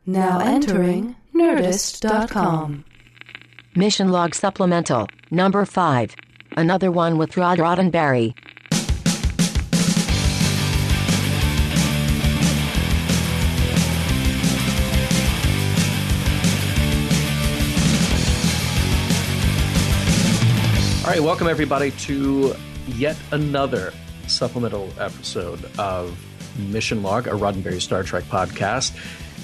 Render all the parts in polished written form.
Now entering Nerdist.com. Mission Log Supplemental, number 5. Another one with Rod Roddenberry. All right, welcome everybody to yet another supplemental episode of Mission Log, a Roddenberry Star Trek podcast.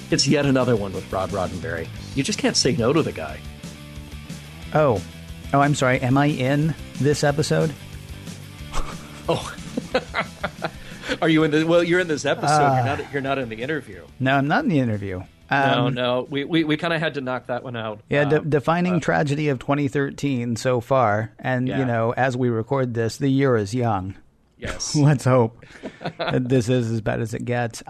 It's yet another one with Rod Roddenberry. You just can't say no to the guy. Oh, I'm sorry. Am I in this episode? Oh, are you in the? Well, you're in this episode. You're not in the interview. No, I'm not in the interview. No. We kind of had to knock that one out. Yeah, defining tragedy of 2013 so far, and you know, as we record this, the year is young. Yes. Let's hope that this is as bad as it gets.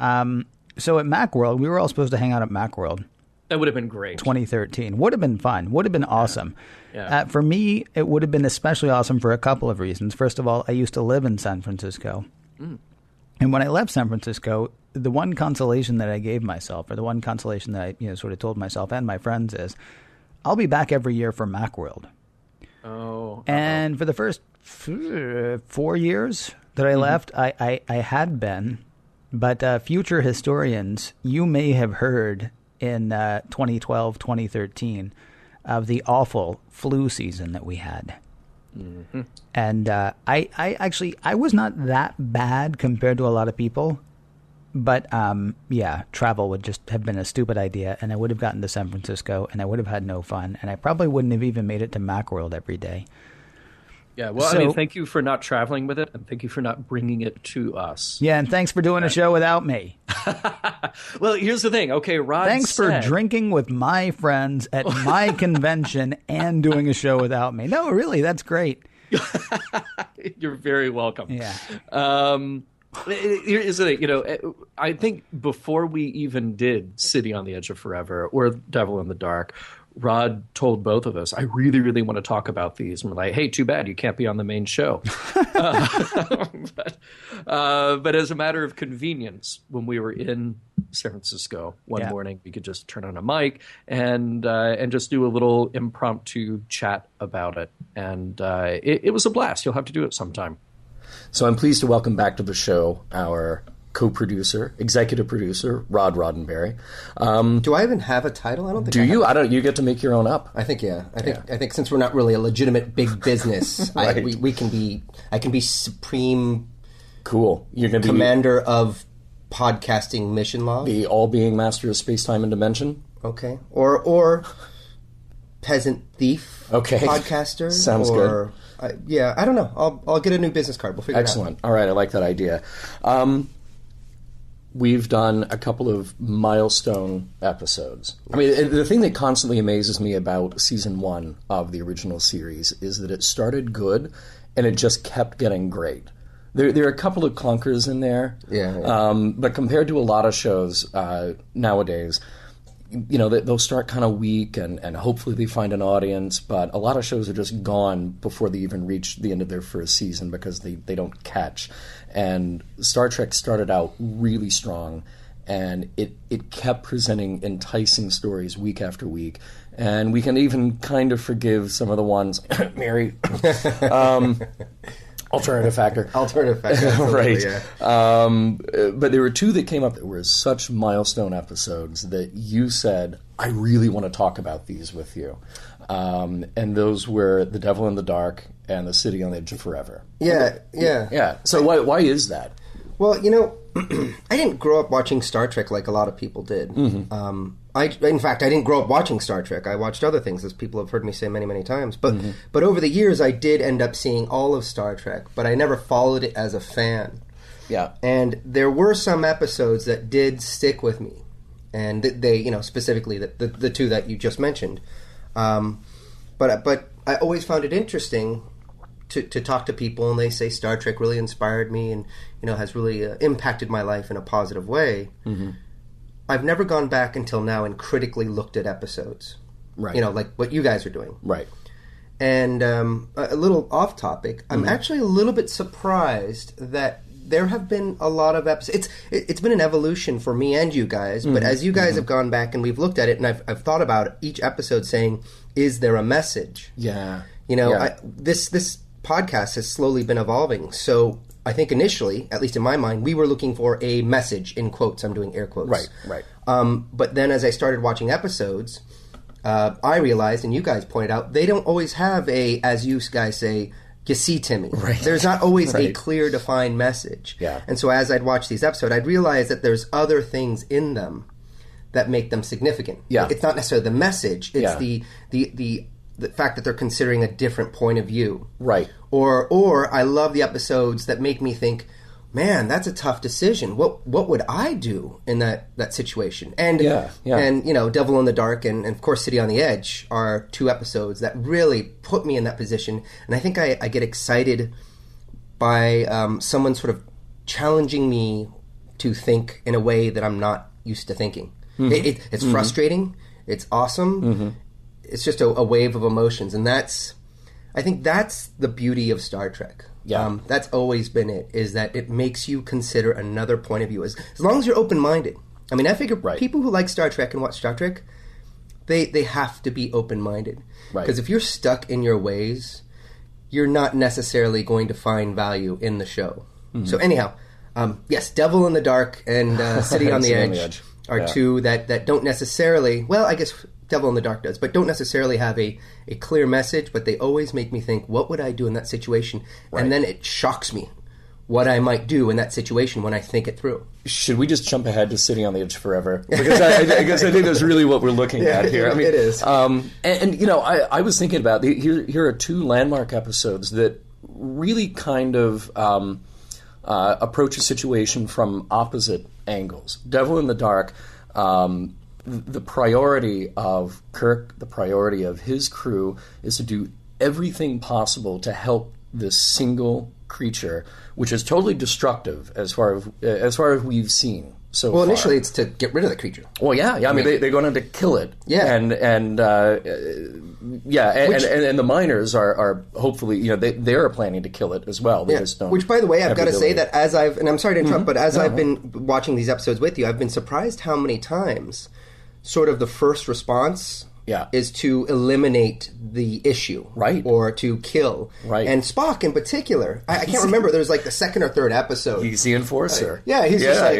So at Macworld, we were all supposed to hang out at Macworld. That would have been great. 2013 would have been fun. Would have been awesome. Yeah. For me, it would have been especially awesome for a couple of reasons. First of all, I used to live in San Francisco. And when I left San Francisco, the one consolation that I gave myself, or the one consolation that I sort of told myself and my friends is, I'll be back every year for Macworld. Oh. And for the first 4 years that I left, I had been. But future historians, you may have heard in 2012, 2013 of the awful flu season that we had. Mm-hmm. And I was not that bad compared to a lot of people. But, travel would just have been a stupid idea, and I would have gotten to San Francisco, and I would have had no fun, and I probably wouldn't have even made it to Macworld every day. Yeah, well, I mean, thank you for not traveling with it, and thank you for not bringing it to us. Yeah, and thanks for doing a show without me. Well, here's the thing. Okay, Rod Thanks for drinking with my friends at my convention and doing a show without me. No, really, that's great. You're very welcome. Yeah. Here's the thing, I think before we even did City on the Edge of Forever or Devil in the Dark, Rod told both of us, I really, really want to talk about these. And we're like, hey, too bad you can't be on the main show. But as a matter of convenience, when we were in San Francisco one morning, we could just turn on a mic and just do a little impromptu chat about it. And it was a blast. You'll have to do it sometime. So I'm pleased to welcome back to the show our co-producer, executive producer, Rod Roddenberry. Do I even have a title? I don't think. Do you? I don't. You get to make your own up. I think. Yeah. I think since we're not really a legitimate big business, Right. we can be. I can be supreme. Cool. You're going to be commander of podcasting Mission Log. the all-being master of space-time and dimension. Okay. Or peasant thief. Okay. Podcaster. Sounds good. I don't know. I'll get a new business card. We'll figure Excellent. it out. All right. I like that idea. We've done a couple of milestone episodes. I mean, the thing that constantly amazes me about season 1 of the original series is that it started good and it just kept getting great. There are a couple of clunkers in there. Yeah. But compared to a lot of shows nowadays, they'll start kind of weak and hopefully they find an audience, but a lot of shows are just gone before they even reach the end of their first season because they don't catch. And Star Trek started out really strong, and it kept presenting enticing stories week after week. And we can even kind of forgive some of the ones, Mary, Alternative factor. Right. Yeah. But there were two that came up that were such milestone episodes that you said, I really want to talk about these with you. And those were The Devil in the Dark and The City on the Edge of Forever. Yeah. So why is that? Well, I didn't grow up watching Star Trek like a lot of people did. Mm-hmm. In fact, I didn't grow up watching Star Trek. I watched other things, as people have heard me say many, many times. But over the years, I did end up seeing all of Star Trek, but I never followed it as a fan. Yeah. And there were some episodes that did stick with me. And they, specifically the two that you just mentioned. But I always found it interesting to talk to people, and they say Star Trek really inspired me and, has really impacted my life in a positive way. Mm-hmm. I've never gone back until now and critically looked at episodes. Right. Like what you guys are doing. Right. And a little off topic, I'm actually a little bit surprised that there have been a lot of episodes. It's been an evolution for me and you guys, but as you guys have gone back and we've looked at it, and I've thought about each episode saying, is there a message? Yeah. This podcast has slowly been evolving. So I think initially, at least in my mind, we were looking for a message, in quotes. I'm doing air quotes. Right. But then as I started watching episodes, I realized, and you guys pointed out, they don't always have a, as you guys say, you see, Timmy. Right. There's not always a clear, defined message. Yeah. And so as I'd watch these episodes, I'd realize that there's other things in them that make them significant. Yeah. It's not necessarily the message. It's the fact that they're considering a different point of view. Right. Or I love the episodes that make me think, man, that's a tough decision. What would I do in that situation? And and Devil in the Dark and of course City on the Edge are two episodes that really put me in that position. And I think I get excited by someone sort of challenging me to think in a way that I'm not used to thinking. It's frustrating. It's awesome. It's just a wave of emotions, and I think that's the beauty of Star Trek. Yeah. That's always been it, is that it makes you consider another point of view. As long as you're open-minded. I mean, I figure people who like Star Trek and watch Star Trek, they have to be open-minded. Right. Because if you're stuck in your ways, you're not necessarily going to find value in the show. So anyhow, yes, Devil in the Dark and City on the Edge are two that don't necessarily, well, I guess Devil in the Dark does, but don't necessarily have a clear message, but they always make me think, what would I do in that situation? Right. And then it shocks me what I might do in that situation when I think it through. Should we just jump ahead to Sitting on the Edge forever? Because I guess I think that's really what we're looking at here. I mean, it is. I was thinking about, here are two landmark episodes that really kind of approach a situation from opposite angles. Devil in the Dark, the priority of Kirk, the priority of his crew, is to do everything possible to help this single creature, which is totally destructive as far as we've seen so far. Well, initially it's to get rid of the creature. Well, yeah. I mean, they're going to kill it. Yeah. And the miners are hopefully, they are planning to kill it as well. They just don't. Which, by the way, I've got to say that and I'm sorry to interrupt, but as I've been watching these episodes with you, I've been surprised how many times sort of the first response is to eliminate the issue. Right. Or to kill. Right. And Spock in particular, I can't remember, there was like the second or third episode. He's the enforcer. He's just like,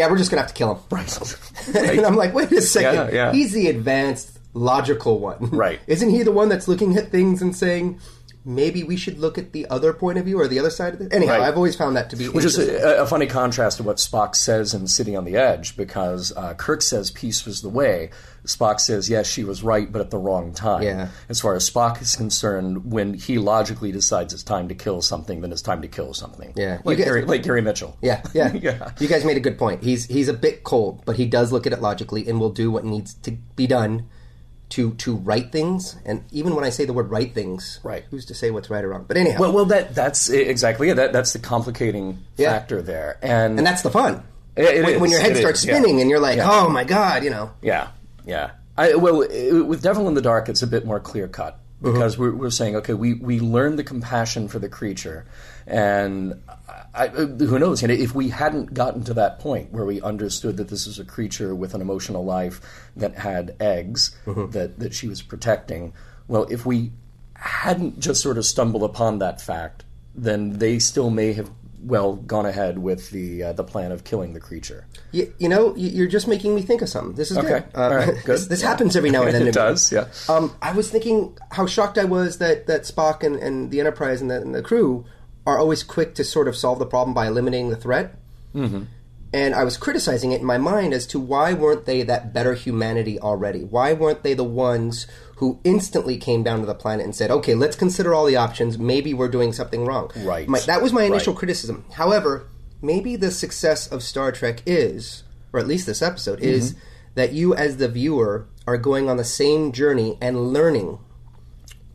we're just going to have to kill him. Right. And I'm like, wait a second. Yeah. He's the advanced, logical one. Right. Isn't he the one that's looking at things and saying, maybe we should look at the other point of view or the other side of it? Anyhow, I've always found that to be Which is a funny contrast to what Spock says in City on the Edge, because Kirk says peace was the way. Spock says, yes, she was right, but at the wrong time. Yeah. As far as Spock is concerned, when he logically decides it's time to kill something, then it's time to kill something. Yeah. Like Gary Mitchell. Yeah. You guys made a good point. He's a bit cold, but he does look at it logically and will do what needs to be done to right things. And even when I say the word right things, who's to say what's right or wrong? But anyhow. Well, that's exactly it. That's the complicating factor there. And that's the fun. When your head starts spinning and you're like, oh my God, Yeah. With Devil in the Dark, it's a bit more clear-cut, because we're saying, okay, we learn the compassion for the creature, and who knows, if we hadn't gotten to that point where we understood that this is a creature with an emotional life that had eggs that she was protecting, well, if we hadn't just sort of stumbled upon that fact, then they still may have gone ahead with the plan of killing the creature. You're just making me think of something. This is okay. All right, good. This happens every now and then. It does, yeah. I was thinking how shocked I was that Spock and the Enterprise and the crew are always quick to sort of solve the problem by eliminating the threat. Mm-hmm. And I was criticizing it in my mind as to why weren't they that better humanity already? Why weren't they the ones who instantly came down to the planet and said, okay, let's consider all the options. Maybe we're doing something wrong. Right. That was my initial criticism. However, maybe the success of Star Trek is, or at least this episode, is that you as the viewer are going on the same journey and learning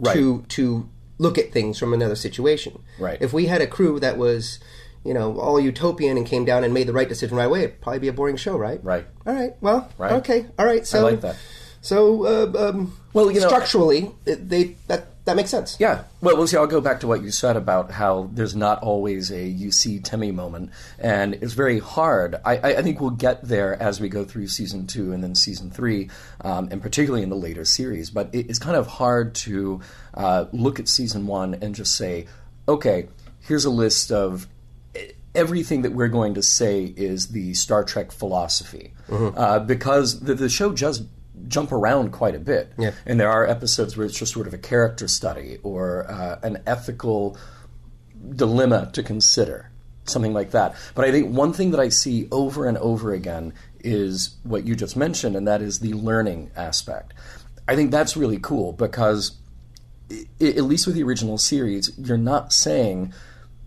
to look at things from another situation. Right. If we had a crew that was, all utopian and came down and made the right decision right away, it'd probably be a boring show, right? Right. All right. Well, okay. All right. So I like that. So, structurally, that makes sense. Yeah. Well, see, I'll go back to what you said about how there's not always a you see Timmy moment, and it's very hard. I think we'll get there as we go through season 2 and then season 3, and particularly in the later series. But it's kind of hard to look at season 1 and just say, okay, here's a list of everything that we're going to say is the Star Trek philosophy, because the show just jump around quite a bit. Yeah. And there are episodes where it's just sort of a character study or an ethical dilemma to consider, something like that. But I think one thing that I see over and over again is what you just mentioned, and that is the learning aspect. I think that's really cool because, at least with the original series, you're not saying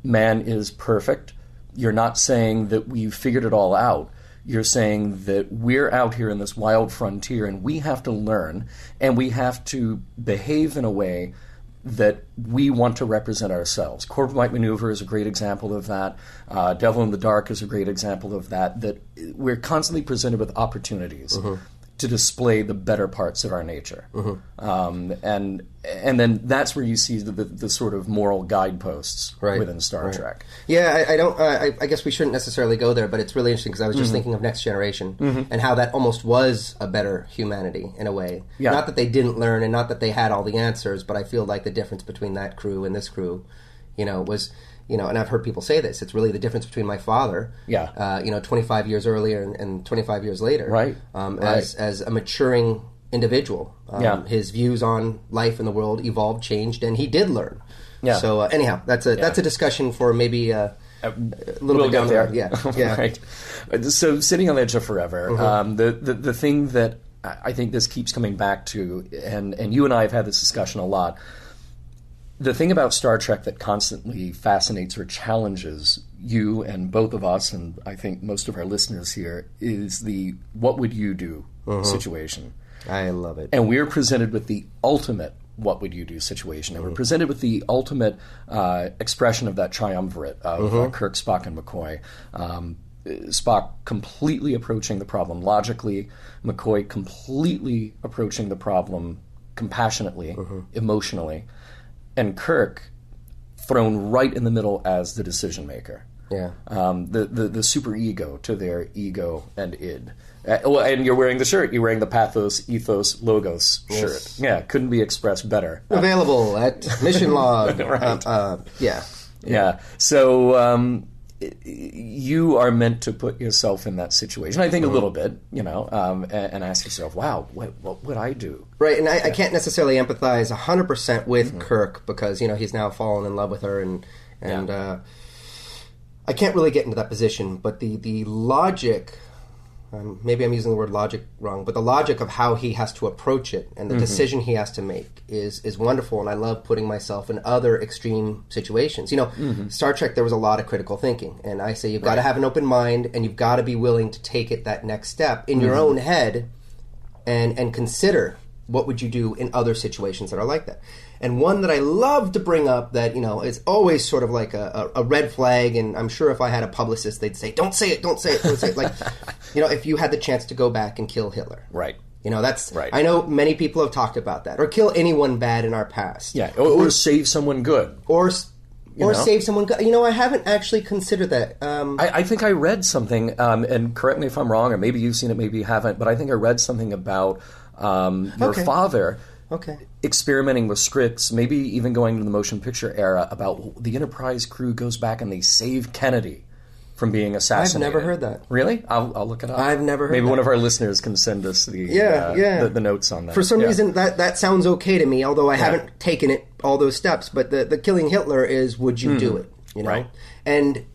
man is perfect. You're not saying that we've figured it all out. You're saying that we're out here in this wild frontier and we have to learn and we have to behave in a way that we want to represent ourselves. Corbomite Maneuver is a great example of that. Devil in the Dark is a great example of that, that we're constantly presented with opportunities to display the better parts of our nature. And then that's where you see the sort of moral guideposts within Star Trek. Yeah, I guess we shouldn't necessarily go there, but it's really interesting because I was just thinking of Next Generation and how that almost was a better humanity in a way. Yeah. Not that they didn't learn and not that they had all the answers, but I feel like the difference between that crew and this crew, was... and I've heard people say this, it's really the difference between my father, 25 years earlier and 25 years later, as a maturing individual. His views on life and the world evolved, changed, and he did learn. Yeah. So anyhow, that's a discussion for maybe a little bit down there. Yeah. Right. So sitting on the edge of forever, the thing that I think this keeps coming back to, and you and I have had this discussion a lot. The thing about Star Trek that constantly fascinates or challenges you and both of us, and I think most of our listeners here, is the what would you do situation. I love it. And we're presented with the ultimate what would you do situation. And we're presented with the ultimate expression of that triumvirate of Kirk, Spock, and McCoy. Spock completely approaching the problem logically, McCoy completely approaching the problem compassionately, emotionally, and Kirk thrown right in the middle as the decision maker. Yeah. The super ego to their ego and id. And you're wearing the shirt. You're wearing the Pathos, Ethos, Logos shirt. Yeah, couldn't be expressed better. Available at Mission Log. Yeah. So you are meant to put yourself in that situation. I think a little bit, and ask yourself, wow, what would I do? Right, and I can't necessarily empathize 100% with Kirk because, he's now fallen in love with her and I can't really get into that position, but the logic, maybe I'm using the word logic wrong, but the logic of how he has to approach it and the decision he has to make is wonderful, and I love putting myself in other extreme situations. Star Trek, there was a lot of critical thinking, and I say you've got to have an open mind and you've got to be willing to take it that next step in your own head and consider what would you do in other situations that are like that. And one that I love to bring up that, is always sort of like a red flag, and I'm sure if I had a publicist, they'd say, don't say it. Like, if you had the chance to go back and kill Hitler. Right. That's right. I know many people have talked about that. Or kill anyone bad in our past. Yeah, or save someone good. Or save someone good. I haven't actually considered that. I think I read something, and correct me if I'm wrong, or maybe you've seen it, maybe you haven't, but I think I read something about your father experimenting with scripts, maybe even going to the motion picture era, about the Enterprise crew goes back and they save Kennedy from being assassinated. I've never heard that. Really? I'll look it up. I've never heard that. Maybe one of our listeners can send us the notes on that. For some reason, that sounds okay to me, although I haven't taken it all those steps. But the killing Hitler is, would you do it? Right. And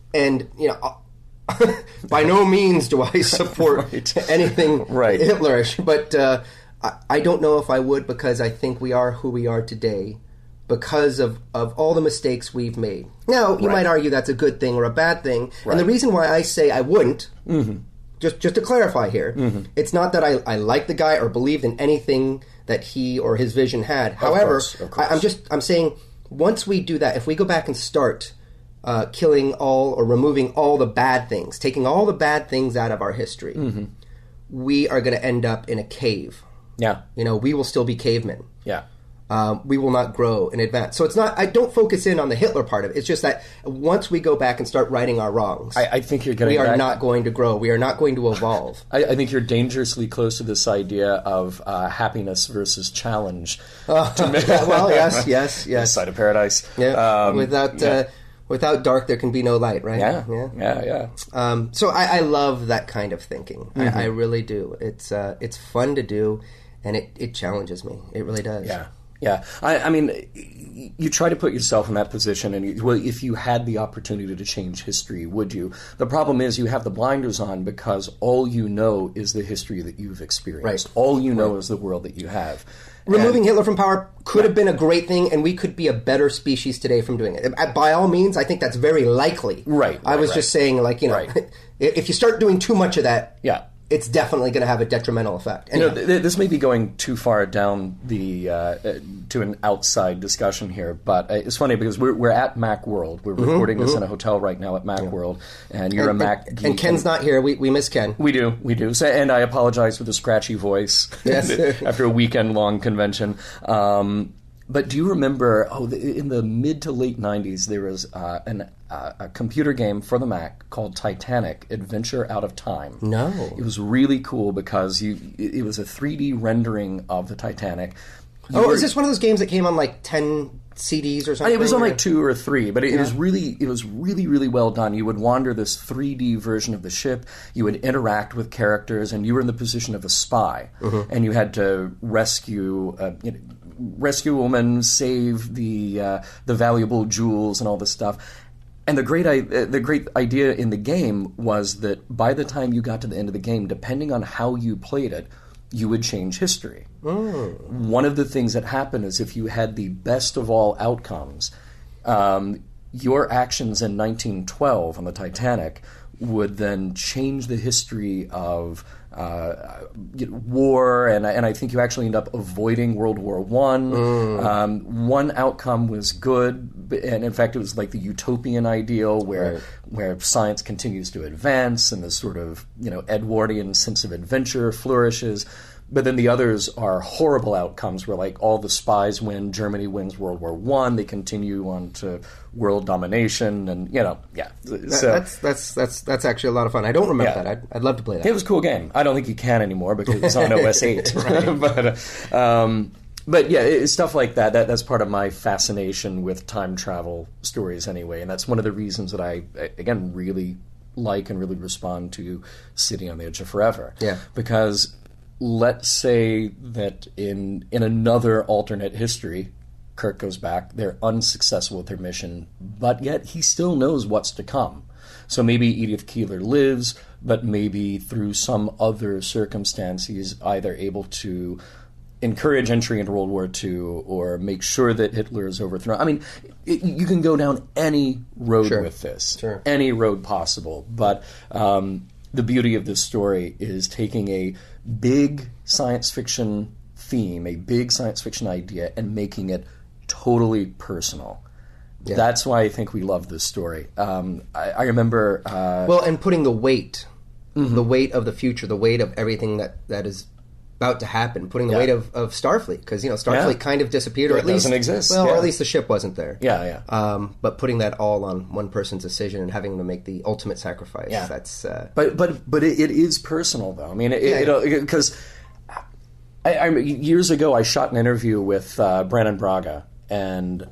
by no means do I support anything Hitlerish, but I don't know if I would, because I think we are who we are today because of all the mistakes we've made. Now, you might argue that's a good thing or a bad thing, and the reason why I say I wouldn't, just to clarify here, it's not that I like the guy or believed in anything that he or his vision had. However, of course. I'm saying once we do that, if we go back and start killing all or removing all the bad things, taking all the bad things out of our history, we are going to end up in a cave. Yeah. We will still be cavemen. Yeah. We will not grow and advance. So it's not. I don't focus in on the Hitler part of it. It's just that once we go back and start righting our wrongs, I think you're getting. We are not going to grow. We are not going to evolve. I think you're dangerously close to this idea of happiness versus challenge. Well, yes. Side of paradise. Yeah. Without dark, there can be no light. Right. Yeah. So I love that kind of thinking. I really do. It's fun to do, and it challenges me. It really does. Yeah, I mean, you try to put yourself in that position, and if you had the opportunity to change history, would you? The problem is you have the blinders on because all you know is the history that you've experienced. Right. All you know is the world that you have. Removing Hitler from power could have been a great thing, and we could be a better species today from doing it. By all means, I think that's very likely. I was just saying, if you start doing too much of that... Yeah. It's definitely going to have a detrimental effect. This may be going too far down the to an outside discussion here, but it's funny because we're at Macworld. We're recording this in a hotel right now at Macworld, and you're a Mac geek. And Ken's not here. We miss Ken. We do. So, and I apologize for the scratchy voice after a weekend-long convention. But do you remember, in the mid to late 90s, there was a computer game for the Mac called Titanic, Adventure Out of Time. No. It was really cool because it was a 3D rendering of the Titanic. Is this one of those games that came on like 10 CDs or something? It was on like 2 or 3, but it was really well done. You would wander this 3D version of the ship, you would interact with characters, and you were in the position of a spy, and you had to rescue a woman, save the valuable jewels and all this stuff. And the great idea in the game was that by the time you got to the end of the game, depending on how you played it, you would change history. One of the things that happened is if you had the best of all outcomes, your actions in 1912 on the Titanic would then change the history of war, and I think you actually end up avoiding World War I. One outcome was good, and in fact it was like the utopian ideal where science continues to advance and this sort of Edwardian sense of adventure flourishes. But then the others are horrible outcomes where like all the spies win, Germany wins World War I, they continue on to world domination, and that's actually a lot of fun. I don't remember that. I'd love to play that. It was a cool game. I don't think you can anymore because it's on OS 8. But it's stuff like that. That's part of my fascination with time travel stories anyway, and that's one of the reasons that I again really like and really respond to City on the Edge of Forever. Yeah, because let's say that in another alternate history, Kirk goes back, they're unsuccessful with their mission, but yet he still knows what's to come. So maybe Edith Keeler lives, but maybe through some other circumstance he's either able to encourage entry into World War II or make sure that Hitler is overthrown. I mean, you can go down any road with this, any road possible, but the beauty of this story is taking a big science fiction theme, a big science fiction idea, and making it totally personal. Yeah. That's why I think we love this story. I remember... and putting the weight of the future, the weight of everything that is about to happen, putting the weight of Starfleet, because Starfleet kind of disappeared, or at least doesn't exist. Well, or at least the ship wasn't there. But putting that all on one person's decision and having to make the ultimate sacrifice. Yeah. That's. But it is personal, though. I mean, because years ago I shot an interview with Brannon Braga, and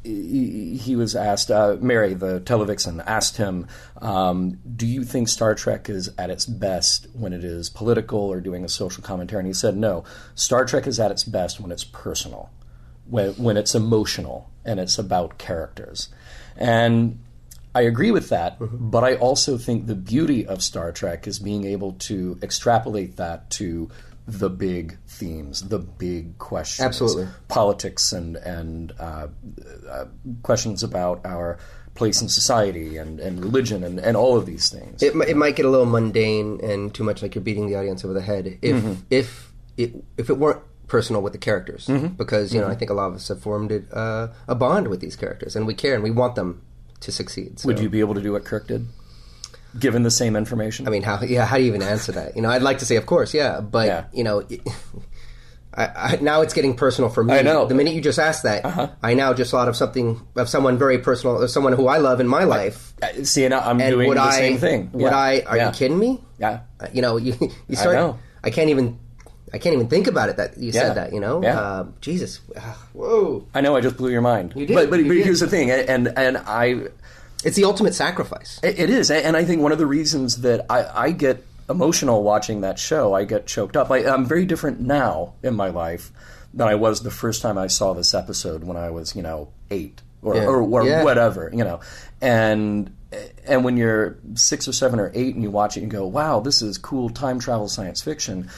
he was asked, Mary, the televixen, asked him, do you think Star Trek is at its best when it is political or doing a social commentary? And he said, no, Star Trek is at its best when it's personal, when it's emotional, and it's about characters. And I agree with that, but I also think the beauty of Star Trek is being able to extrapolate that to the big themes, the big questions. Absolutely. Politics and questions about our place in society and religion and all of these things. It might get a little mundane and too much like you're beating the audience over the head if it weren't personal with the characters. Because, I think a lot of us have formed a bond with these characters, and we care and we want them to succeed. So. Would you be able to do what Kirk did? given the same information? I mean, how do you even answer that? I'd like to say, of course, yeah, but I now it's getting personal for me. I know. The minute you just asked that, I now just thought of someone very personal, of someone who I love in my life. See, now I'm doing the same thing. Are you kidding me? Yeah. You start. I know. I can't even think about it that you said that. Yeah. Jesus. Whoa. I know. I just blew your mind. You did. But here's the thing, and I. It's the ultimate sacrifice. It is, and I think one of the reasons that I get emotional watching that show, I get choked up. I'm very different now in my life than I was the first time I saw this episode when I was, 8 or whatever, and when you're 6 or 7 or 8 and you watch it and go, wow, this is cool time travel science fiction.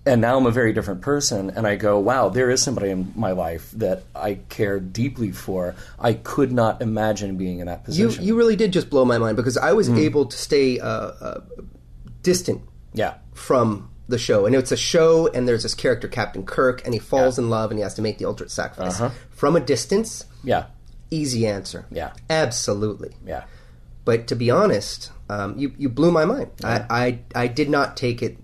And now I'm a very different person, and I go, wow, there is somebody in my life that I care deeply for. I could not imagine being in that position. You really did just blow my mind, because I was able to stay distant from the show. And it's a show, and there's this character, Captain Kirk, and he falls in love, and he has to make the ultimate sacrifice. From a distance, easy answer. Yeah. Absolutely. Yeah. But to be honest, you blew my mind. Yeah. I did not take it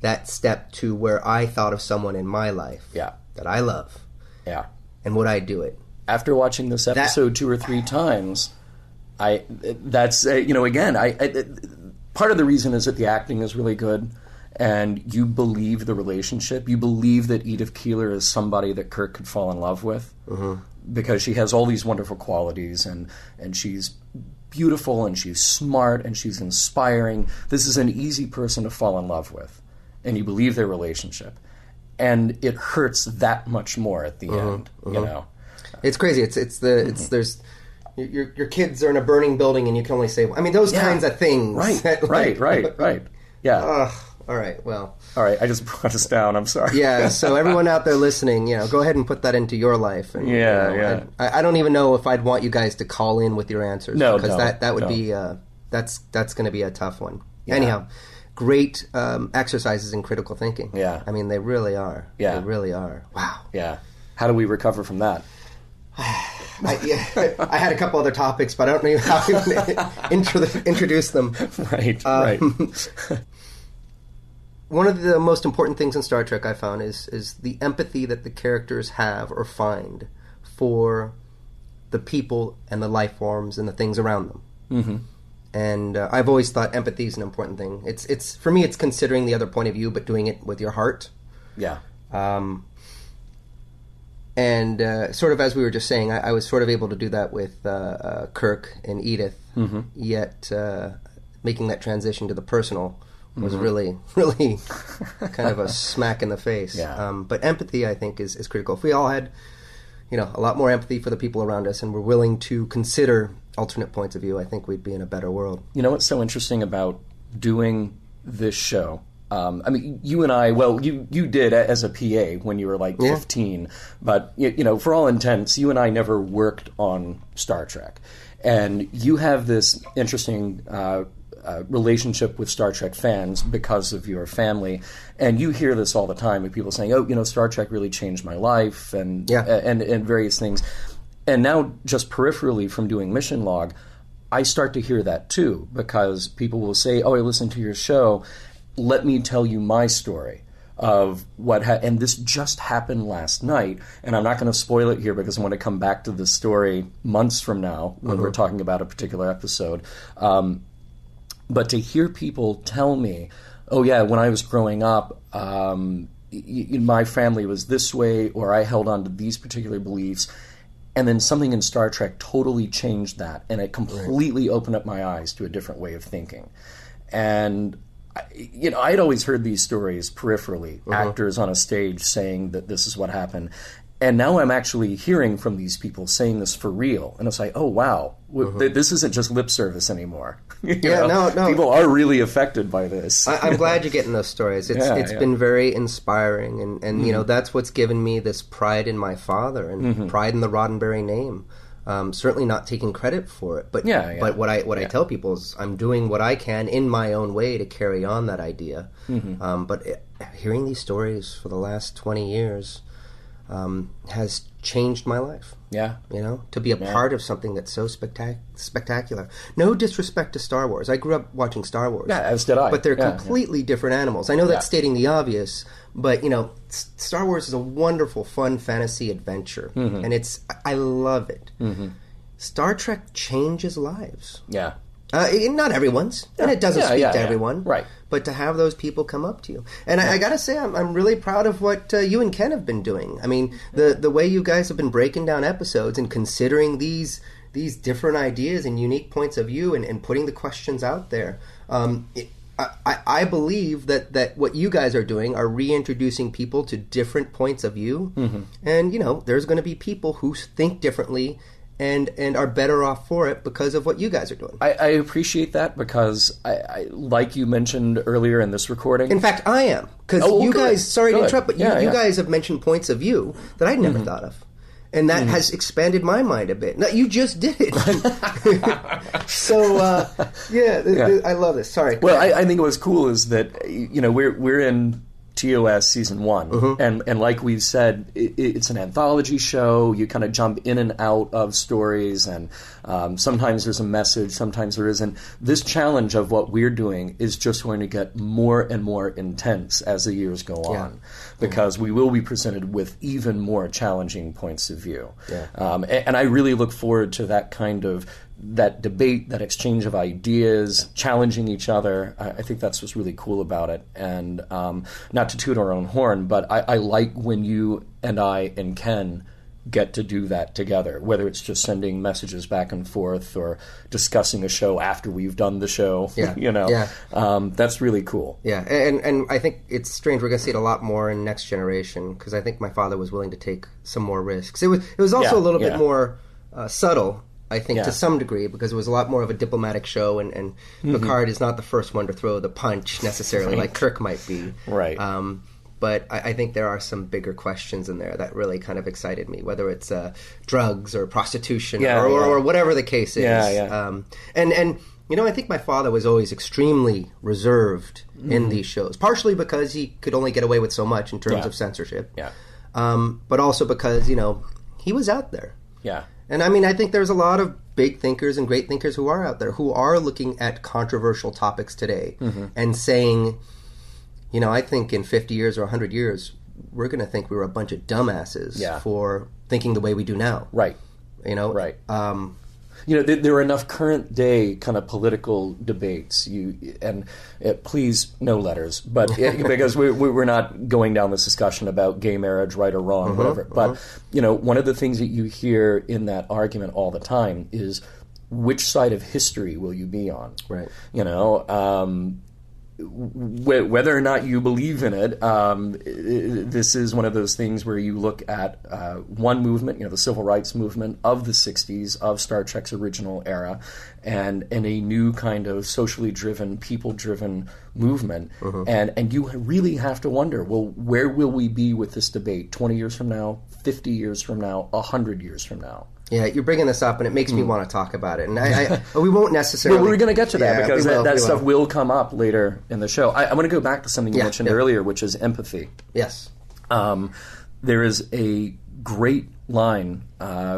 that step to where I thought of someone in my life that I love. Yeah. And would I do it? After watching this episode 2 or 3 times, again, part of the reason is that the acting is really good, and you believe the relationship. You believe that Edith Keeler is somebody that Kirk could fall in love with, because she has all these wonderful qualities, and she's beautiful, and she's smart, and she's inspiring. This is an easy person to fall in love with. And you believe their relationship, and it hurts that much more at the end. It's crazy. There's your kids are in a burning building, and you can only say, I mean, those kinds of things. Right. Yeah. All right. Well. All right. I just brought us down. I'm sorry. Yeah. So everyone out there listening, go ahead and put that into your life. And, I don't even know if I'd want you guys to call in with your answers. No, because that would be that's going to be a tough one. Yeah. Anyhow. Great exercises in critical thinking. Yeah. I mean, they really are. Yeah. They really are. Wow. Yeah. How do we recover from that? I had a couple other topics, but I don't know how to introduce them. Right. One of the most important things in Star Trek I found is the empathy that the characters have or find for the people and the life forms and the things around them. Mm-hmm. And I've always thought empathy is an important thing. It's for me, it's considering the other point of view, but doing it with your heart. Yeah. And sort of as we were just saying, I was sort of able to do that with Kirk and Edith. Yet making that transition to the personal was really, really kind of a smack in the face. Yeah. But empathy, I think, is critical. If we all had, a lot more empathy for the people around us, and were willing to consider alternate points of view, I think we'd be in a better world. You know what's so interesting about doing this show? I mean, you and I, you did as a PA when you were like 15, but, for all intents, you and I never worked on Star Trek. And you have this interesting relationship with Star Trek fans because of your family. And you hear this all the time with people saying, Star Trek really changed my life and various things. And now, just peripherally from doing Mission Log, I start to hear that too, because people will say, I listened to your show, let me tell you my story of what and this just happened last night, and I'm not going to spoil it here because I want to come back to the story months from now when we're talking about a particular episode. But to hear people tell me, when I was growing up, my family was this way, or I held on to these particular beliefs, and then something in Star Trek totally changed that, and it completely opened up my eyes to a different way of thinking. And I'd always heard these stories peripherally, actors on a stage saying that this is what happened. And now I'm actually hearing from these people saying this for real. And it's like, oh, wow, this isn't just lip service anymore. No. People are really affected by this. I'm glad you're getting those stories. It's been very inspiring. And that's what's given me this pride in my father and pride in the Roddenberry name. Certainly not taking credit for it. But what I tell people is I'm doing what I can in my own way to carry on that idea. But hearing these stories for the last 20 years... has changed my life. Yeah. You know, to be a part of something that's so spectacular. No disrespect to Star Wars. I grew up watching Star Wars. Yeah, as did I. But they're completely different animals. I know that's stating the obvious, but, you know, Star Wars is a wonderful, fun fantasy adventure. And I love it. Star Trek changes lives. Yeah. Not everyone's, and it doesn't speak to everyone. Right. But to have those people come up to you. And I got to say, I'm really proud of what you and Ken have been doing. I mean, the way you guys have been breaking down episodes and considering these different ideas and unique points of view and putting the questions out there. I believe that what you guys are doing are reintroducing people to different points of view. And, you know, there's going to be people who think differently and are better off for it because of what you guys are doing. I appreciate that because, I like you mentioned earlier in this recording. In fact, I am. Because you guys, sorry to interrupt, but you guys have mentioned points of view that I'd never thought of. And that has expanded my mind a bit. Now, you just did it. So, I love this. Sorry. Well, I think what's cool is that, you know, we're in TOS Season 1, and like we've said, it's an anthology show. You kind of jump in and out of stories, and sometimes there's a message, sometimes there isn't. This challenge of what we're doing is just going to get more and more intense as the years go on, because we will be presented with even more challenging points of view. And I really look forward to that kind of that debate, that exchange of ideas, challenging each other. I think that's what's really cool about it. And not to toot our own horn, but I like when you and I and Ken get to do that together, whether it's just sending messages back and forth or discussing a show after we've done the show. You know, that's really cool. Yeah, and I think it's strange. We're going to see it a lot more in Next Generation, because I think my father was willing to take some more risks. It was also a little bit more subtle, I think, to some degree, because it was a lot more of a diplomatic show, and Picard is not the first one to throw the punch necessarily, like Kirk might be. Right. But I think there are some bigger questions in there that really kind of excited me, whether it's drugs or prostitution or whatever the case is. And you know, I think my father was always extremely reserved in these shows, partially because he could only get away with so much in terms of censorship. But also because, you know, he was out there. And I mean, I think there's a lot of big thinkers and great thinkers who are out there who are looking at controversial topics today and saying, you know, I think in 50 years or 100 years, we're going to think we were a bunch of dumbasses for thinking the way we do now. Right. You know? Right. You know, there are enough current day kind of political debates. Please, no letters, but because we're not going down this discussion about gay marriage, right or wrong, whatever. But you know, one of the things that you hear in that argument all the time is, which side of history will you be on? Right. You know. Whether or not you believe in it, this is one of those things where you look at one movement, you know, the civil rights movement of the 60s, of Star Trek's original era, and a new kind of socially driven, people-driven movement. And you really have to wonder, well, where will we be with this debate 20 years from now, 50 years from now, 100 years from now? Yeah, you're bringing this up, and it makes me want to talk about it. And we won't necessarily... Well, we're going to get to that, because that stuff will come up later in the show. I want to go back to something you mentioned earlier, which is empathy. Yes. There is a great line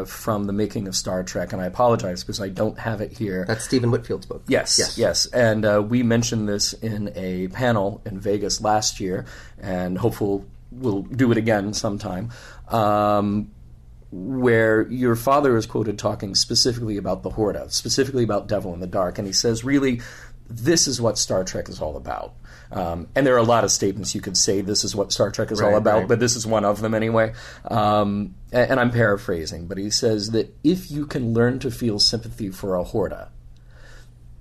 from the making of Star Trek, and I apologize because I don't have it here. That's Stephen Whitfield's book. Yes. And we mentioned this in a panel in Vegas last year, and hopefully we'll do it again sometime. Where your father is quoted talking specifically about the Horta, specifically about Devil in the Dark, and he says, really, this is what Star Trek is all about. And there are a lot of statements you could say this is what Star Trek is all about, but this is one of them anyway. And I'm paraphrasing, but he says that if you can learn to feel sympathy for a Horta,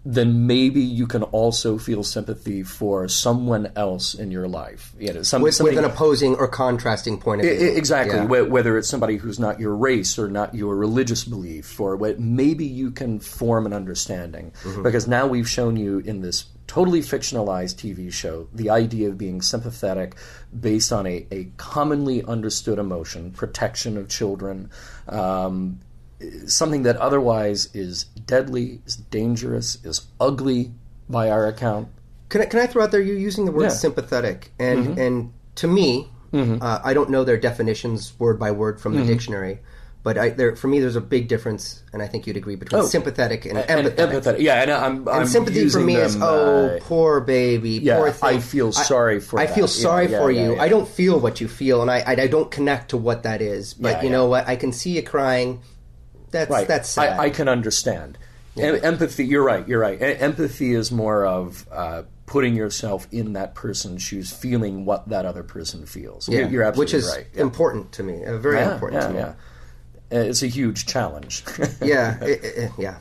then maybe you can also feel sympathy for someone else in your life. You know, with an opposing or contrasting point of view. Exactly. Yeah. Whether it's somebody who's not your race or not your religious belief, or maybe you can form an understanding. Because now we've shown you in this totally fictionalized TV show the idea of being sympathetic based on a commonly understood emotion, protection of children, something that otherwise is deadly, is dangerous, is ugly by our account. Can I throw out there, you're using the word sympathetic, and to me, I don't know their definitions word by word from the dictionary, but for me, there's a big difference, and I think you'd agree, between sympathetic and empathetic. Yeah, and I'm sympathy for me is, poor baby, poor thing. I feel sorry for I that. feel sorry for you. Yeah. I don't feel what you feel, and I don't connect to what that is. But you know what? I can see you crying. That's sad. I can understand. Yeah. Empathy, you're right. Empathy is more of putting yourself in that person's shoes, feeling what that other person feels. Yeah. You're absolutely Which is right. important to me, very important to me. Yeah. It's a huge challenge. Yeah.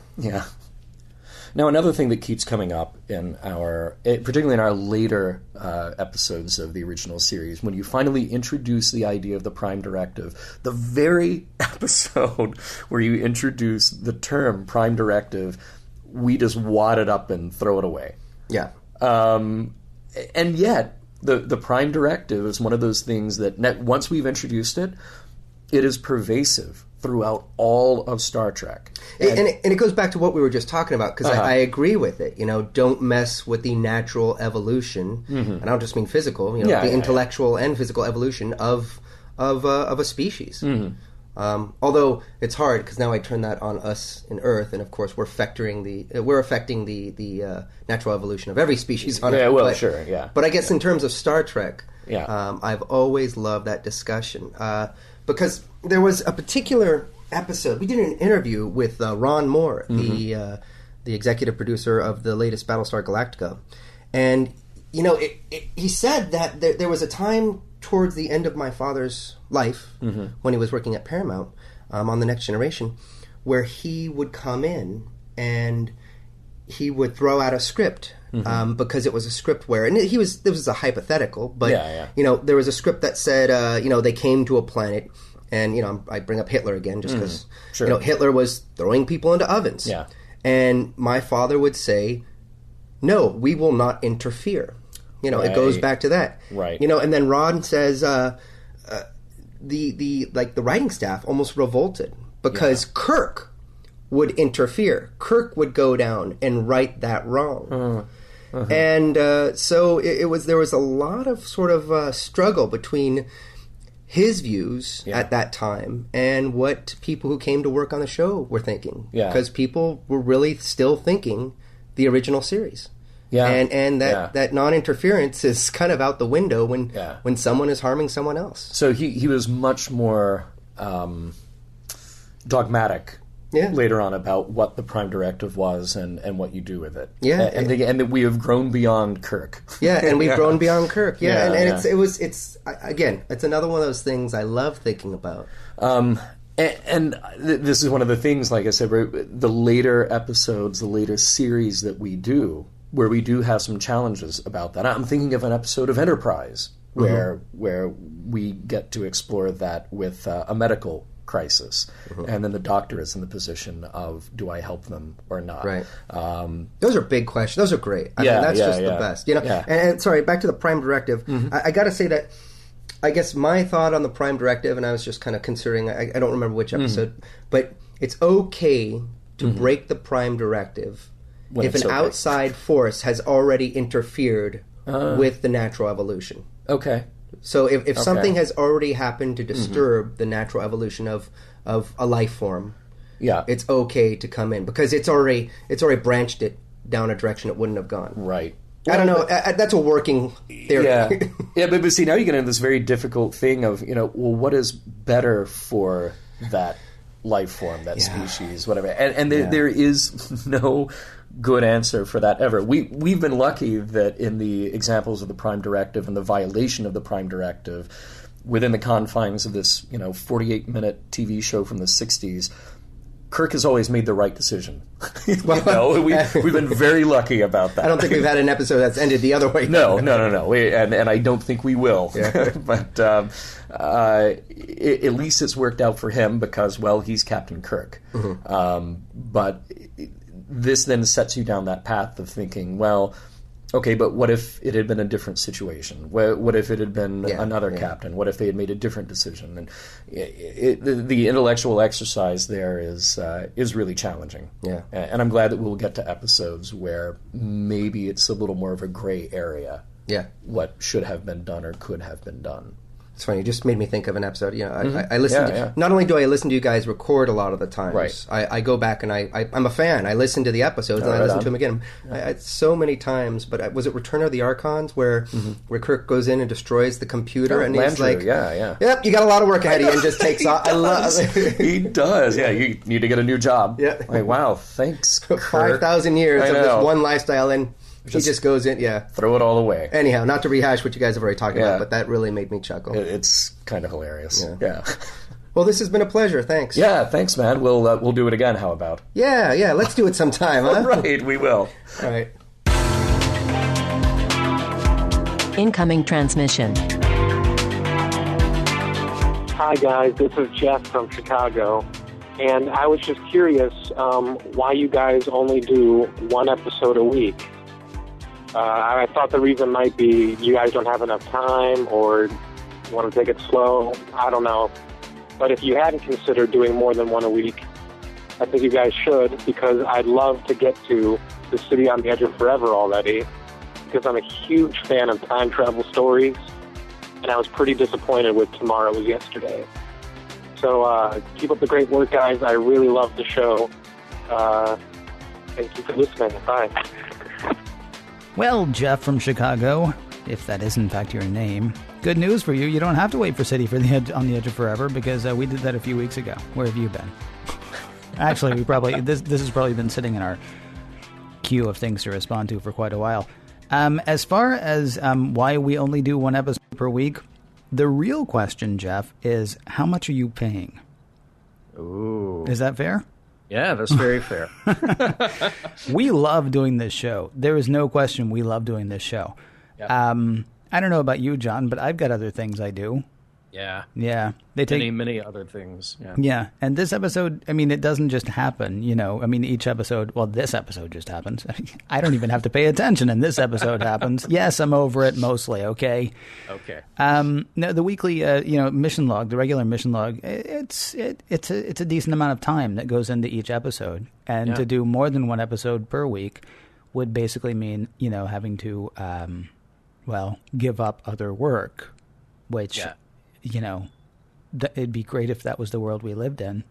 Now, another thing that keeps coming up in particularly in our later episodes of the original series, when you finally introduce the idea of the Prime Directive, the very episode where you introduce the term Prime Directive, we just wad it up and throw it away. Yeah. And yet, the Prime Directive is one of those things that once we've introduced it, it is pervasive throughout all of Star Trek. And it goes back to what we were just talking about, because I agree with it. Don't mess with the natural evolution, and I don't just mean physical, the intellectual and physical evolution of a species. Although it's hard, because now I turn that on us in Earth, and of course we're affecting the natural evolution of every species on Earth. Yeah, well, sure, yeah. But I guess in terms of Star Trek, I've always loved that discussion, because there was a particular episode. We did an interview with Ron Moore, the executive producer of the latest Battlestar Galactica, and he said that there was a time towards the end of my father's life, when he was working at Paramount on The Next Generation, where he would come in and he would throw out a script, because it was a script where, and this was a hypothetical, but there was a script that said, they came to a planet, and I bring up Hitler again just because Hitler was throwing people into ovens, and my father would say, "No, we will not interfere." It goes back to that, and then Rod says, the writing staff almost revolted because Kirk would interfere. Kirk would go down and right that wrong. And so there was a lot of sort of struggle between his views at that time and what people who came to work on the show were thinking. Because people were really still thinking the original series. And that non-interference is kind of out the window when someone is harming someone else. So he was much more dogmatic later on about what the Prime Directive was and what you do with it. And that we have grown beyond Kirk. And we've grown beyond Kirk. It's another one of those things I love thinking about. And this is one of the things, like I said, the later episodes, the later series that we do, where we do have some challenges about that. I'm thinking of an episode of Enterprise where we get to explore that with a medical crisis, and then the doctor is in the position of, do I help them or not? Right. Those are big questions. Those are great. I mean, that's just the best. And sorry, back to the Prime Directive. I got to say that I guess my thought on the Prime Directive, and I was just kind of considering, I don't remember which episode, but it's okay to break the Prime Directive if an outside force has already interfered with the natural evolution. Okay. So if something has already happened to disturb the natural evolution of a life form, it's okay to come in because it's already branched it down a direction it wouldn't have gone. Right. I don't know. That's a working theory. But see, now you get into this very difficult thing of, what is better for that life form, that species, whatever. And there is no good answer for that ever. We've been lucky that in the examples of the Prime Directive and the violation of the Prime Directive within the confines of this 48-minute TV show from the 60s, Kirk has always made the right decision. We've been very lucky about that. I don't think we've had an episode that's ended the other way. No. And I don't think we will. But at least it's worked out for him because, he's Captain Kirk. But this then sets you down that path of thinking, okay, but what if it had been a different situation? What if it had been another captain? What if they had made a different decision? And the intellectual exercise there is really challenging. Yeah. And I'm glad that we'll get to episodes where maybe it's a little more of a gray area. Yeah. What should have been done or could have been done. It's funny. You just made me think of an episode. You know, I listen to, not only do I listen to you guys record a lot of the times, Right. I go back and I'm a fan. I listen to the episodes and I listen to them again. So many times, but was it Return of the Archons where Kirk goes in and destroys the computer and he's like, yep, you got a lot of work ahead of you, and just takes off. I love He does. Yeah, you need to get a new job. Yeah. Like, wow, thanks, Kirk. 5,000 years of this one lifestyle, and he just goes in, throw it all away. Anyhow, not to rehash what you guys have already talked about, but that really made me chuckle. It's kind of hilarious. Yeah. Well, this has been a pleasure. Thanks. Yeah, thanks, man. We'll do it again. How about? Yeah. Let's do it sometime, huh? Right, we will. All right. Incoming transmission. Hi, guys. This is Jeff from Chicago. And I was just curious why you guys only do one episode a week. I thought the reason might be you guys don't have enough time or you want to take it slow. I don't know. But if you hadn't considered doing more than one a week, I think you guys should, because I'd love to get to The City on the Edge of Forever already, because I'm a huge fan of time travel stories, and I was pretty disappointed with Tomorrow Was Yesterday. So keep up the great work, guys. I really love the show. Thank you for listening. Bye. Well, Jeff from Chicago, if that is in fact your name, good news for you. You don't have to wait for City on the Edge of Forever, because we did that a few weeks ago. Where have you been? Actually, this has probably been sitting in our queue of things to respond to for quite a while. As far as why we only do one episode per week, the real question, Jeff, is how much are you paying? Ooh. Is that fair? Yeah, that's very fair. We love doing this show. There is no question we love doing this show. Yep. I don't know about you, John, but I've got other things I do. Yeah. Yeah. They take many other things. Yeah. Yeah. And this episode, I mean, it doesn't just happen, you know. I mean, each episode, well, this episode just happens. I don't even have to pay attention, and this episode happens. Yes, I'm over it mostly, okay? Okay. No, the weekly, mission log, the regular mission log, it's a decent amount of time that goes into each episode. And to do more than one episode per week would basically mean, having to, give up other work, which... Yeah. It'd be great if that was the world we lived in.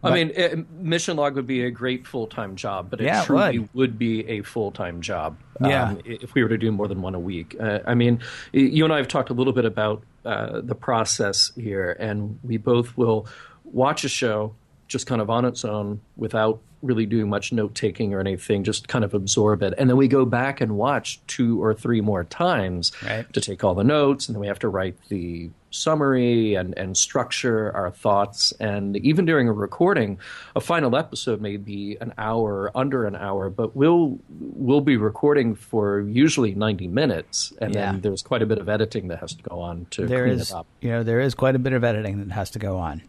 Mission log would be a great full-time job, but it truly would be a full-time job if we were to do more than one a week. You and I have talked a little bit about the process here, and we both will watch a show just kind of on its own without really doing much note-taking or anything, just kind of absorb it. And then we go back and watch 2 or 3 more times to take all the notes, and then we have to write the summary and structure our thoughts. And even during a recording, a final episode may be an hour, under an hour, but we'll be recording for usually 90 minutes, and then there's quite a bit of editing that has to go on to clean it up. There is quite a bit of editing that has to go on.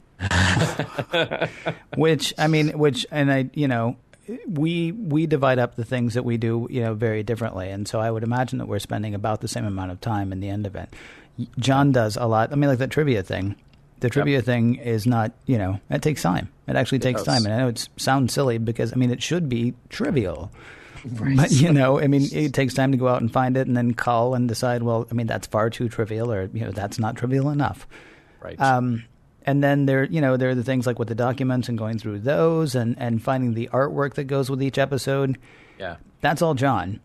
we divide up the things that we do, very differently. And so I would imagine that we're spending about the same amount of time in the end of it. John does a lot. I mean, like that trivia thing. The trivia thing is not, it takes time. It actually takes time. And I know it sounds silly because, it should be trivial. Right. But, it takes time to go out and find it and then call and decide, that's far too trivial, or, that's not trivial enough. Right. And then there are the things like with the documents and going through those and finding the artwork that goes with each episode. Yeah. That's all John.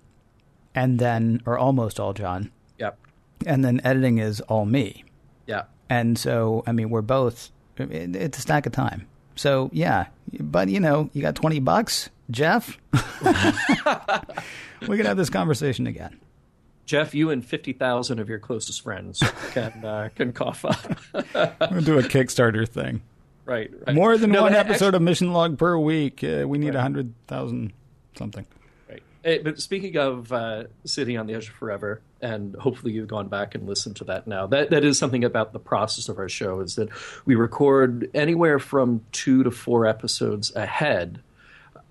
And then, or almost all John. Yep. And then editing is all me. Yeah. And so, we're both, it's a stack of time. So, yeah. But, you got $20, Jeff? We can have this conversation again. Jeff, you and 50,000 of your closest friends can cough up. We're going to do a Kickstarter thing. Right. More than one episode of Mission Log per week. We need 100,000 something. Right. But speaking of City on the Edge of Forever, and hopefully you've gone back and listened to that now, that is something about the process of our show, is that we record anywhere from 2 to 4 episodes ahead,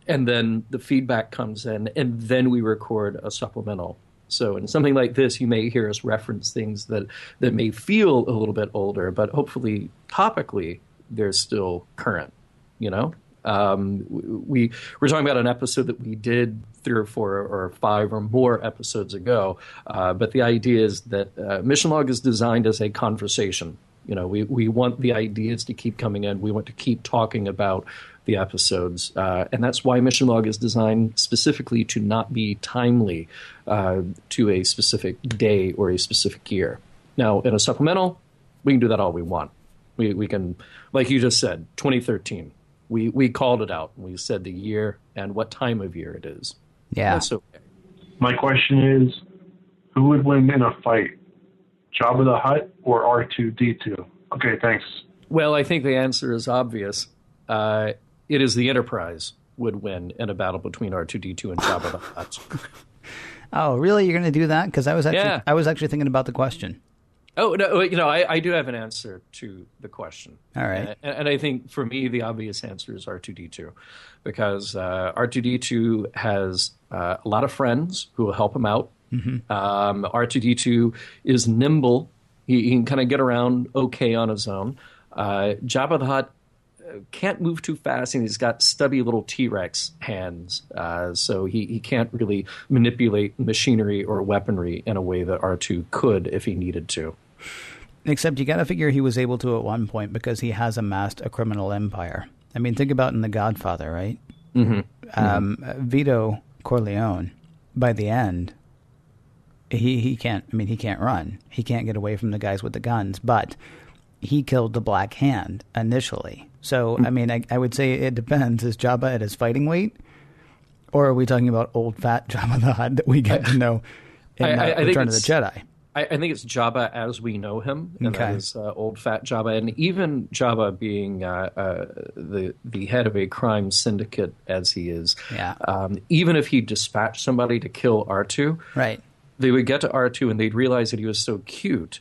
and then the feedback comes in, and then we record a supplemental. So in something like this, you may hear us reference things that may feel a little bit older, but hopefully topically they're still current, We're talking about an episode that we did 3 or 4 or 5 or more episodes ago, but the idea is that Mission Log is designed as a conversation. We want the ideas to keep coming in. We want to keep talking about the episodes, and that's why Mission Log is designed specifically to not be timely to a specific day or a specific year. Now, in a supplemental, we can do that all we want. We can, like you just said, 2013. We called it out. We said the year and what time of year it is. Yeah. That's okay. My question is, who would win in a fight, Jabba the Hutt or R2-D2? Okay, thanks. Well, I think the answer is obvious. It is the Enterprise would win in a battle between R2-D2 and Jabba the Hutt. Oh, really? You're going to do that? Because I was actually thinking about the question. Oh, no, I do have an answer to the question. All right. And I think for me, the obvious answer is R2-D2, because R2-D2 has a lot of friends who will help him out. Mm-hmm. R2-D2 is nimble. He can kind of get around okay on his own. Jabba the Hutt can't move too fast, and he's got stubby little T-Rex hands, so he can't really manipulate machinery or weaponry in a way that R2 could if he needed to. Except you got to figure he was able to at one point because he has amassed a criminal empire. I mean, think about in The Godfather, right? Mm-hmm. Vito Corleone, by the end, he can't. I mean, he can't run. He can't get away from the guys with the guns, but he killed the Black Hand initially. So, I mean, I would say it depends. Is Jabba at his fighting weight? Or are we talking about old fat Jabba the Hutt that we get to know in Return of the Jedi? I think it's Jabba as we know him, and okay. That is old fat Jabba. And even Jabba being the head of a crime syndicate as he is, even if he dispatched somebody to kill R2, right, they would get to R2 and they'd realize that he was so cute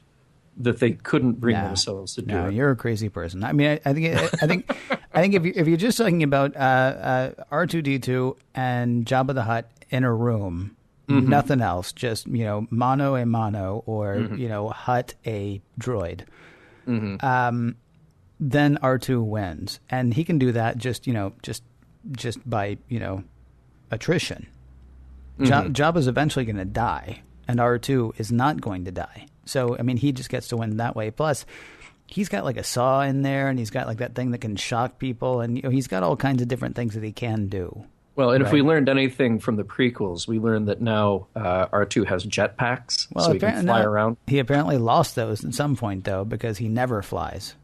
that they couldn't bring themselves to do it. No, you're a crazy person. I mean, I think if you're just talking about R2-D2 and Jabba the Hutt in a room, mm-hmm. nothing else, just mano a mano, or mm-hmm. Hutt a droid, mm-hmm. Then R2 wins, and he can do that just by attrition. Mm-hmm. Jabba's eventually going to die, and R2 is not going to die. So, I mean, he just gets to win that way. Plus, he's got like a saw in there, and he's got like that thing that can shock people, and he's got all kinds of different things that he can do. Well, and if we learned anything from the prequels, we learned that now R2 has jetpacks, so he can fly around. He apparently lost those at some point, though, because he never flies.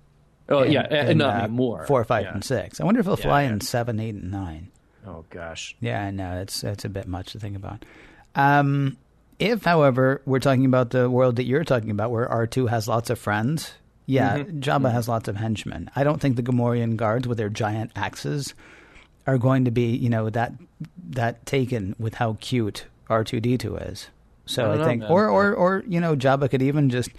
Oh, and not anymore. 4, 5, and 6. I wonder if he'll fly in 7, 8, and 9. Oh, gosh. Yeah, I know. It's a bit much to think about. If, however, we're talking about the world that you're talking about, where R2 has lots of friends, mm-hmm. Jabba mm-hmm. has lots of henchmen. I don't think the Gamorrean guards with their giant axes are going to be, that taken with how cute R2-D2 is. So I think, or Jabba could even just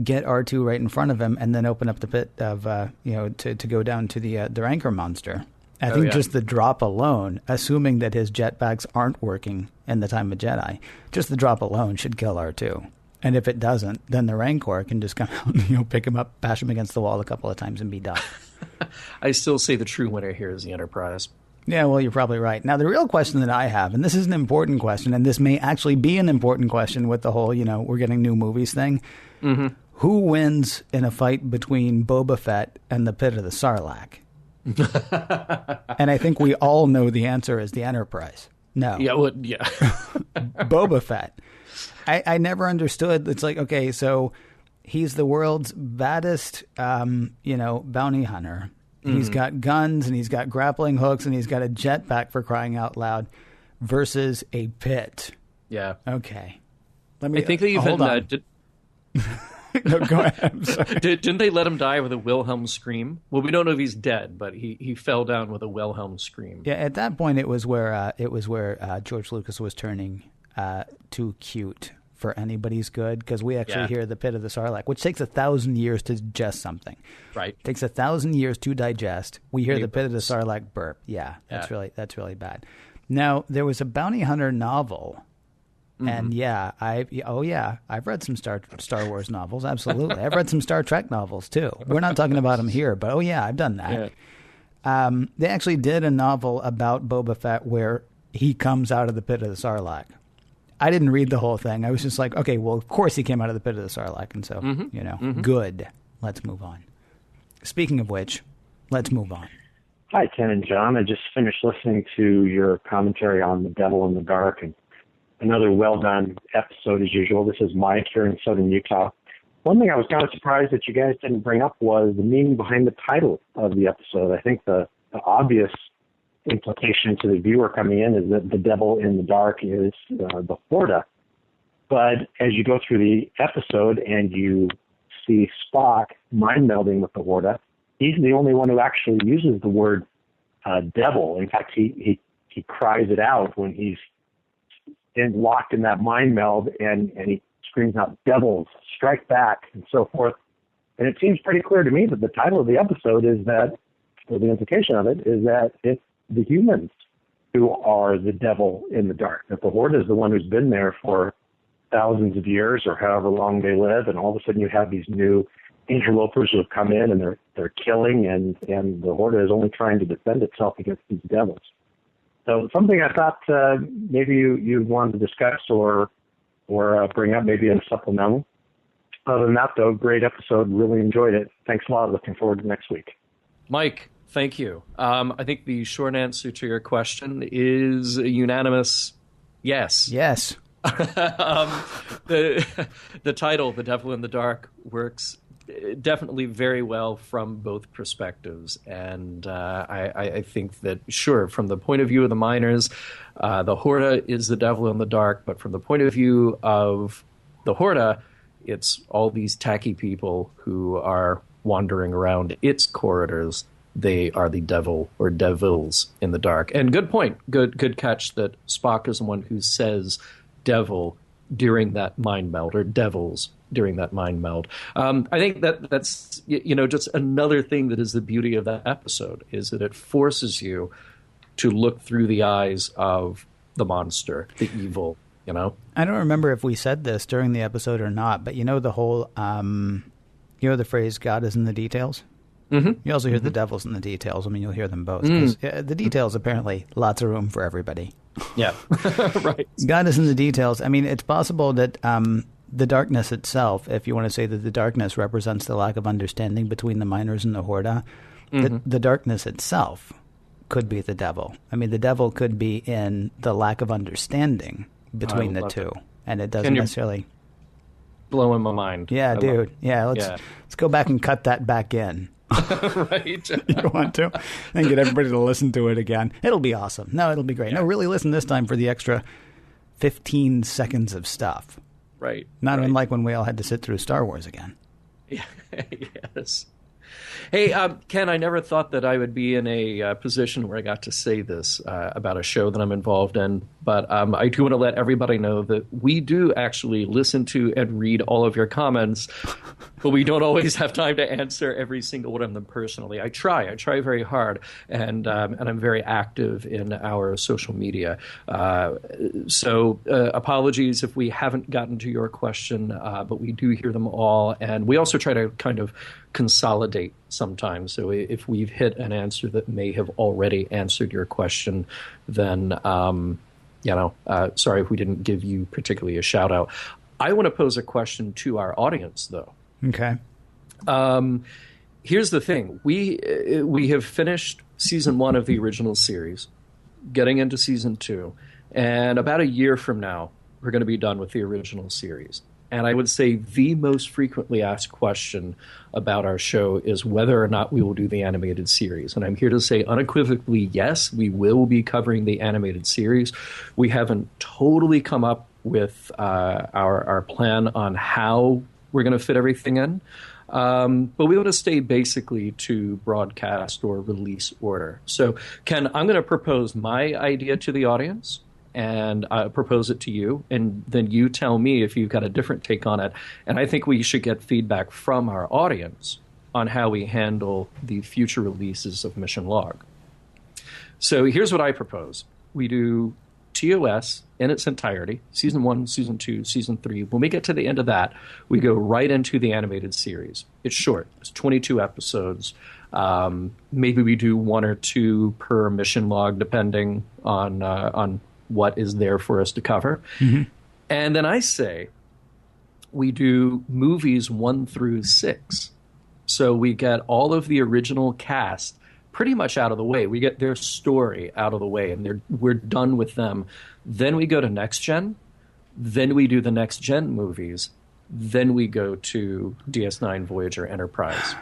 get R2 right in front of him and then open up the pit of, to go down to the Rancor monster. I think just the drop alone, assuming that his jetpacks aren't working in the time of Jedi, just the drop alone should kill R2. And if it doesn't, then the Rancor can just come out, pick him up, bash him against the wall a couple of times and be done. I still say the true winner here is the Enterprise. Yeah, well, you're probably right. Now, the real question that I have, and this is an important question, and this may actually be an important question with the whole, we're getting new movies thing. Mm-hmm. Who wins in a fight between Boba Fett and the Pit of the Sarlacc? And I think we all know the answer is the Enterprise. No. Yeah, Boba Fett. I never understood. It's like, okay, so he's the world's baddest, bounty hunter. Mm-hmm. He's got guns, and he's got grappling hooks, and he's got a jetpack, for crying out loud, versus a pit. Yeah. Okay. I think they even hold on. No, go ahead. I'm sorry. Didn't they let him die with a Wilhelm scream? Well, we don't know if he's dead, but he fell down with a Wilhelm scream. Yeah, at that point, it was where George Lucas was turning too cute for anybody's good, because we actually hear the Pit of the Sarlacc, which takes 1,000 years to digest something. Right. Takes 1,000 years to digest. We hear the Pit of the Sarlacc burp. Yeah, that's really bad. Now, there was a bounty hunter novel. Mm-hmm. And I've read some Star Wars novels, absolutely. I've read some Star Trek novels too. We're not talking about them here, but I've done that. They actually did a novel about Boba Fett where he comes out of the pit of the Sarlacc. I didn't read the whole thing. I was just like, okay, well, of course he came out of the pit of the Sarlacc, and so, good. Let's move on. Speaking of which, let's move on. Hi, Ken and John. I just finished listening to your commentary on The Devil in the Dark, and another well-done episode as usual. This is Mike here in southern Utah. One thing I was kind of surprised that you guys didn't bring up was the meaning behind the title of the episode. I think the obvious implication to the viewer coming in is that the devil in the dark is the Horta. But as you go through the episode and you see Spock mind melding with the Horta, he's the only one who actually uses the word devil. In fact, he cries it out when he's locked in that mind meld, and he screams out, "Devils, strike back," and so forth. And it seems pretty clear to me that the title of the episode is that, or the implication of it, is that it's the humans who are the devil in the dark. That the Horta is the one who's been there for thousands of years or however long they live, and all of a sudden you have these new interlopers who have come in and they're killing, and the Horta is only trying to defend itself against these devils. So something I thought maybe you wanted to discuss or bring up maybe in a supplemental. Other than that, though, great episode. Really enjoyed it. Thanks a lot. Looking forward to next week. Mike, thank you. I think the short answer to your question is a unanimous yes. Yes. The title, The Devil in the Dark, works definitely very well from both perspectives. And I think that, sure, from the point of view of the miners, the Horta is the devil in the dark. But from the point of view of the Horta, it's all these tacky people who are wandering around its corridors. They are the devil or devils in the dark. And good point. Good catch that Spock is the one who says devil during that mind meld, or devils during that mind meld. I think that's just another thing that is the beauty of that episode, is that it forces you to look through the eyes of the monster, the evil, I don't remember if we said this during the episode or not, but the whole, the phrase, God is in the details? Mm-hmm. You also hear the devil's in the details. I mean, you'll hear them both. The details, apparently, lots of room for everybody. Yeah, right. God is in the details. I mean, it's possible that the darkness itself, if you want to say that the darkness represents the lack of understanding between the miners and the Horta, the darkness itself could be the devil. I mean, the devil could be in the lack of understanding between the two. And it doesn't necessarily... Blowing my mind. Yeah, dude. Yeah, let's go back and cut that back in. Right. You want to? And get everybody to listen to it again. It'll be awesome. No, it'll be great. Yeah. No, really listen this time for the extra 15 seconds of stuff. Right. Not unlike when we all had to sit through Star Wars again. Yeah. Yes. Hey, Ken, I never thought that I would be in a position where I got to say this about a show that I'm involved in, but I do want to let everybody know that we do actually listen to and read all of your comments, but we don't always have time to answer every single one of them personally. I try very hard, and I'm very active in our social media. So apologies if we haven't gotten to your question, but we do hear them all, and we also try to kind of consolidate sometimes. So if we've hit an answer that may have already answered your question, then sorry if we didn't give you particularly a shout out. I want to pose a question to our audience, though. Okay. Here's the thing: we have finished season 1 of the original series, getting into season 2, and about a year from now, we're going to be done with the original series. And I would say the most frequently asked question about our show is whether or not we will do the animated series. And I'm here to say unequivocally, yes, we will be covering the animated series. We haven't totally come up with our plan on how we're going to fit everything in. But we want to stay basically to broadcast or release order. So, Ken, I'm going to propose my idea to the audience, and propose it to you, and then you tell me if you've got a different take on it. And I think we should get feedback from our audience on how we handle the future releases of Mission Log. So here's what I propose. We do TOS in its entirety, Season 1, Season 2, Season 3. When we get to the end of that, we go right into the animated series. It's short. It's 22 episodes. Maybe we do 1 or 2 per mission log, depending on what is there for us to cover. Mm-hmm. And then I say we do movies 1 through 6. So we get all of the original cast pretty much out of the way. We get their story out of the way, and we're done with them. Then we go to Next Gen. Then we do the Next Gen movies. Then we go to DS9, Voyager, Enterprise.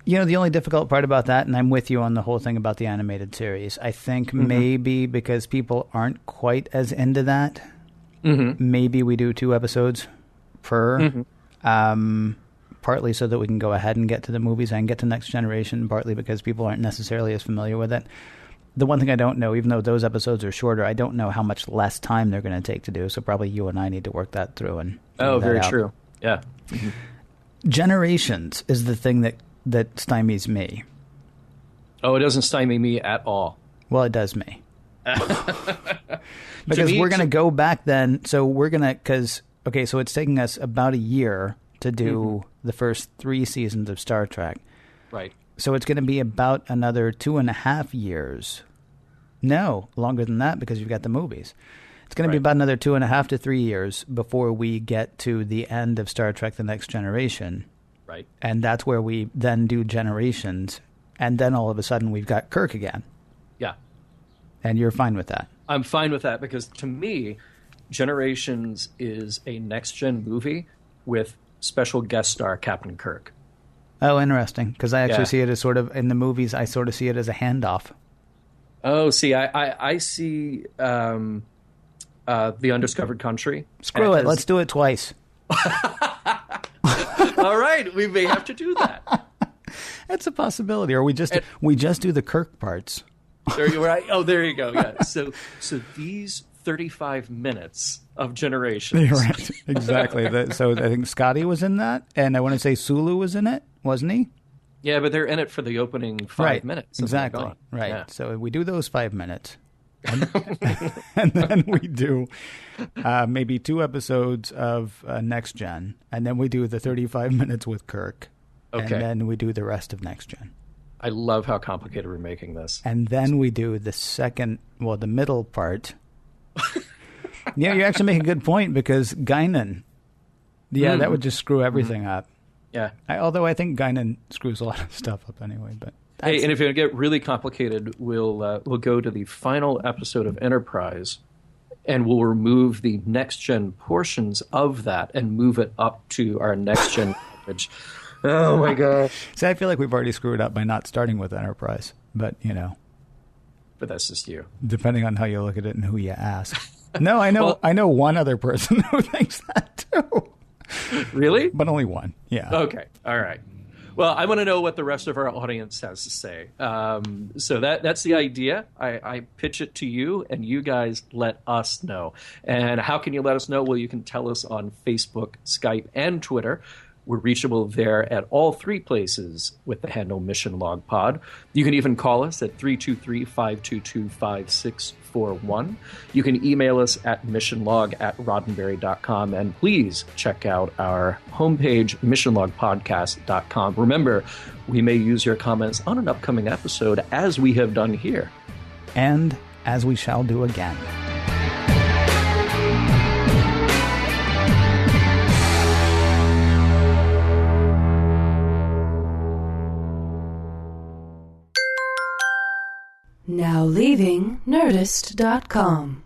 You know, the only difficult part about that, and I'm with you on the whole thing about the animated series, I think maybe because people aren't quite as into that, maybe we do 2 episodes per, partly so that we can go ahead and get to the movies and get to Next Generation, partly because people aren't necessarily as familiar with it. The one thing I don't know, even though those episodes are shorter, I don't know how much less time they're going to take to do, so probably you and I need to work that through. And very true. Yeah. Generations is the thing that stymies me. Oh, it doesn't stymie me at all. Well, it does me. Because we're going to go back then. So we're going to, so it's taking us about a year to do the first 3 seasons of Star Trek. Right. So it's going to be about another 2.5 years. No, longer than that, because you've got the movies. It's going to be about another 2.5 to 3 years before we get to the end of Star Trek: The Next Generation. Right. And that's where we then do Generations, and then all of a sudden we've got Kirk again. Yeah. And you're fine with that? I'm fine with that, because to me, Generations is a next-gen movie with special guest star Captain Kirk. Oh, interesting, because I actually see it as sort of, in the movies, I sort of see it as a handoff. Oh, see, I see The Undiscovered Country. Screw it, let's do it twice. All right, we may have to do that. That's a possibility. Or we just do the Kirk parts. There you right. Oh, there you go. Yeah. So these 35 minutes of Generations. Right. Exactly. So I think Scotty was in that, and I want to say Sulu was in it, wasn't he? Yeah, but they're in it for the opening 5 minutes. Exactly. Right. Yeah. So we do those 5 minutes. And then we do maybe 2 episodes of Next Gen, and then we do the 35 minutes with Kirk, and then we do the rest of Next Gen. I love how complicated we're making this. And then we do the middle part. Yeah, you actually make a good point, because Guinan, that would just screw everything up. Yeah. Although I think Guinan screws a lot of stuff up anyway, but... Hey, and if you're going to get really complicated, we'll go to the final episode of Enterprise, and we'll remove the next-gen portions of that and move it up to our next-gen coverage. Oh, my gosh. See, I feel like we've already screwed up by not starting with Enterprise, but, But that's just you. Depending on how you look at it and who you ask. No, I know I know one other person who thinks that, too. Really? But only one, yeah. Okay, all right. Well, I want to know what the rest of our audience has to say. So that's the idea. I pitch it to you, and you guys let us know. And how can you let us know? Well, you can tell us on Facebook, Skype, and Twitter. We're reachable there at all 3 places with the handle Mission Log Pod. You can even call us at 323-522-5641. You can email us at missionlog@roddenberry.com. And please check out our homepage, missionlogpodcast.com. Remember, we may use your comments on an upcoming episode, as we have done here. And as we shall do again. Now leaving Nerdist.com.